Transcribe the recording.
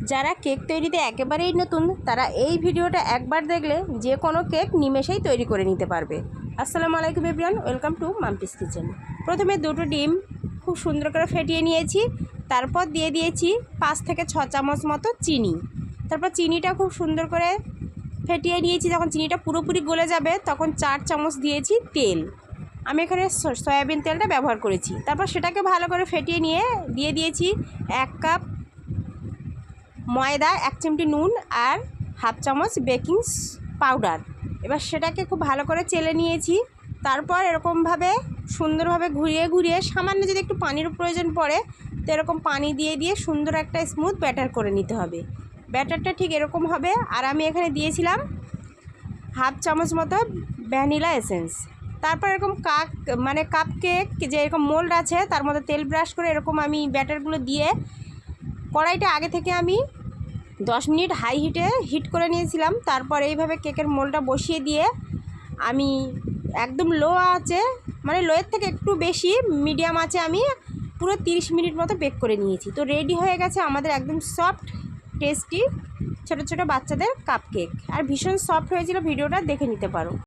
যারা কেক তৈরিতে একেবারেই নতুন তারা এই ভিডিওটা একবার দেখলে যে কোনো কেক নিমেষেই তৈরি করে নিতে পারবে। আসসালামু আলাইকুম everyone, welcome to Mampi's kitchen. প্রথমে দুটো ডিম খুব সুন্দর করে ফেটিয়ে নিয়েছি, তারপর দিয়ে দিয়েছি 5 থেকে 6 চামচ মতো চিনি। তারপর চিনিটা খুব সুন্দর করে ফেটিয়ে নিয়েছি। যখন চিনিটা পুরোপুরি গলে যাবে তখন 4 চামচ দিয়েছি তেল। আমি এখানে সয়াবিন তেলটা ব্যবহার করেছি। তারপর সেটাকে ভালো করে ফেটিয়ে নিয়ে দিয়ে দিয়েছি 1 কাপ ময়দা, 1 চিমটি নুন আর হাফ চামচ বেকিং পাউডার। এবার সেটাকে খুব ভালো করে চেলে নিয়েছি। তারপর এরকমভাবে সুন্দরভাবে ঘুরিয়ে ঘুরিয়ে সামান্য যদি একটু পানির প্রয়োজন পড়ে তো এরকম পানি দিয়ে দিয়ে সুন্দর একটা স্মুথ ব্যাটার করে নিতে হবে। ব্যাটারটা ঠিক এরকম হবে। আর আমি এখানে দিয়েছিলাম হাফ চামচ মতো ভ্যানিলা এসেন্স। তারপর এরকম কাপ কেক যে এরকম মোল্ড আছে তার মধ্যে তেল ব্রাশ করে এরকম আমি ব্যাটারগুলো দিয়ে কড়াইটা আগে থেকে আমি 10 মিনিট হাই হিট করে নিয়েছিলাম। তারপর এইভাবে কেকের মোল্ডটা বসিয়ে দিয়ে আমি একদম লো আছে, মানে লোয়ের থেকে একটু বেশি মিডিয়াম আছে, আমি পুরো 30 মিনিট মতো বেক করে নিয়েছি। তো রেডি হয়ে গেছে আমাদের একদম সফট টেস্টি ছোটো ছোটো বাচ্চাদের কাপ কেক। আর ভীষণ সফট হয়েছিল, ভিডিওটা দেখে নিতে পারো।